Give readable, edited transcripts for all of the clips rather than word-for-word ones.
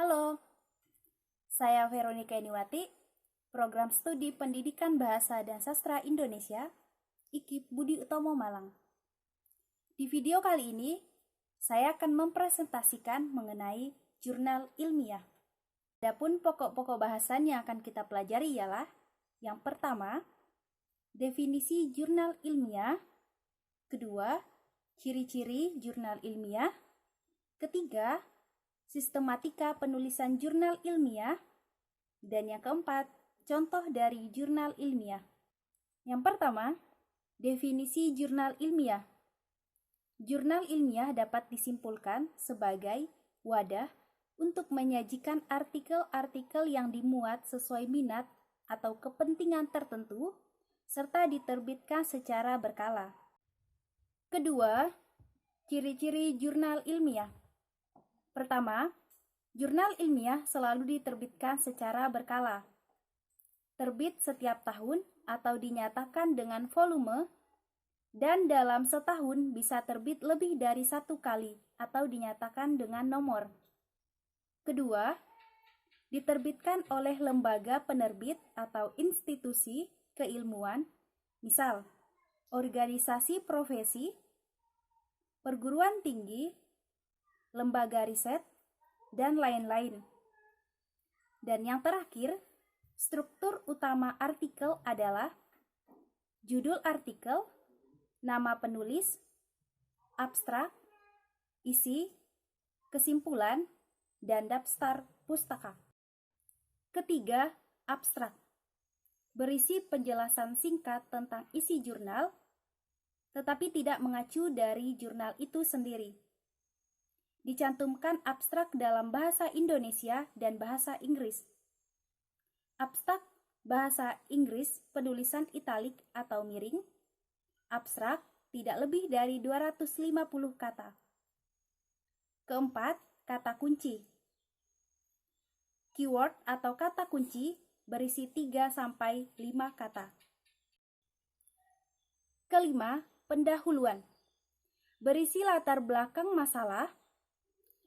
Halo, saya Veronica Iniwati, Program Studi Pendidikan Bahasa dan Sastra Indonesia, IKIP Budi Utomo Malang. Di video kali ini, saya akan mempresentasikan mengenai jurnal ilmiah. Adapun pokok-pokok bahasan yang akan kita pelajari ialah yang pertama, definisi jurnal ilmiah, kedua, ciri-ciri jurnal ilmiah, ketiga, sistematika penulisan jurnal ilmiah, dan yang keempat, contoh dari jurnal ilmiah. Yang pertama, definisi jurnal ilmiah. Jurnal ilmiah dapat disimpulkan sebagai wadah untuk menyajikan artikel-artikel yang dimuat sesuai minat atau kepentingan tertentu, serta diterbitkan secara berkala. Kedua, ciri-ciri jurnal ilmiah. Pertama, jurnal ilmiah selalu diterbitkan secara berkala. Terbit setiap tahun atau dinyatakan dengan volume, dan dalam setahun bisa terbit lebih dari satu kali atau dinyatakan dengan nomor. Kedua, diterbitkan oleh lembaga penerbit atau institusi keilmuan, misal organisasi profesi, perguruan tinggi, lembaga riset, dan lain-lain. Dan yang terakhir, struktur utama artikel adalah judul artikel, nama penulis, abstrak, isi, kesimpulan, dan daftar pustaka. Ketiga, abstrak. Berisi penjelasan singkat tentang isi jurnal, tetapi tidak mengacu dari jurnal itu sendiri. Dicantumkan abstrak dalam bahasa Indonesia dan bahasa Inggris. Abstrak bahasa Inggris penulisan italik atau miring. Abstrak tidak lebih dari 250 kata. Keempat, kata kunci. Keyword atau kata kunci berisi 3-5 kata. Kelima, pendahuluan. Berisi latar belakang masalah,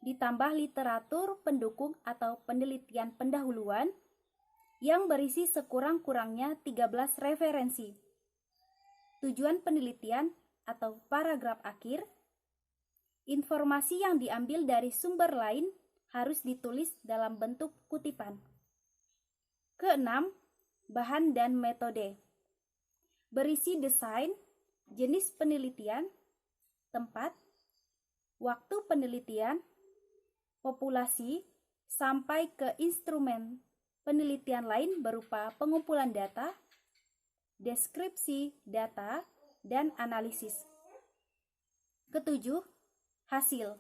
ditambah literatur pendukung atau penelitian pendahuluan yang berisi sekurang-kurangnya 13 referensi. Tujuan penelitian atau paragraf akhir, informasi yang diambil dari sumber lain harus ditulis dalam bentuk kutipan. Keenam, bahan dan metode. Berisi desain, jenis penelitian, tempat, waktu penelitian, populasi, sampai ke instrumen penelitian lain berupa pengumpulan data, deskripsi data, dan analisis. Ketujuh, hasil.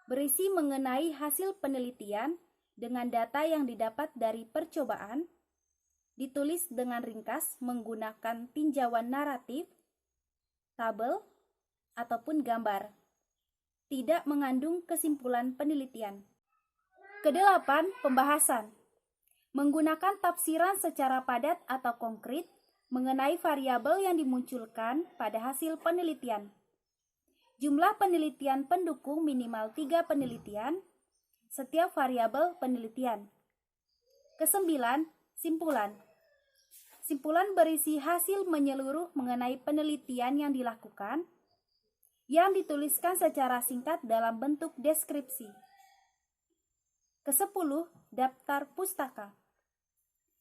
Berisi mengenai hasil penelitian dengan data yang didapat dari percobaan, ditulis dengan ringkas menggunakan tinjauan naratif, tabel, ataupun gambar. Tidak mengandung kesimpulan penelitian. Kedelapan, pembahasan. Menggunakan tafsiran secara padat atau konkret mengenai variabel yang dimunculkan pada hasil penelitian. Jumlah penelitian pendukung minimal 3 penelitian, setiap variabel penelitian. Kesembilan, simpulan. Simpulan berisi hasil menyeluruh mengenai penelitian yang dilakukan, yang dituliskan secara singkat dalam bentuk deskripsi. Kesepuluh, daftar pustaka.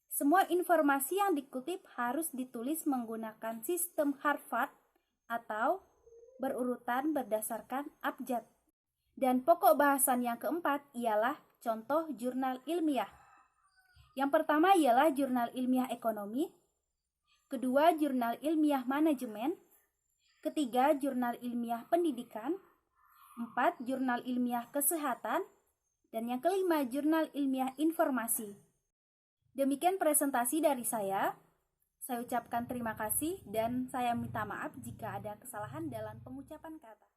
Semua informasi yang dikutip harus ditulis menggunakan sistem Harvard atau berurutan berdasarkan abjad. Dan pokok bahasan yang keempat ialah contoh jurnal ilmiah. Yang pertama ialah jurnal ilmiah ekonomi, kedua jurnal ilmiah manajemen, ketiga, jurnal ilmiah pendidikan, 4, jurnal ilmiah kesehatan, dan yang kelima, jurnal ilmiah informasi. Demikian presentasi dari saya. Saya ucapkan terima kasih dan saya minta maaf jika ada kesalahan dalam pengucapan kata.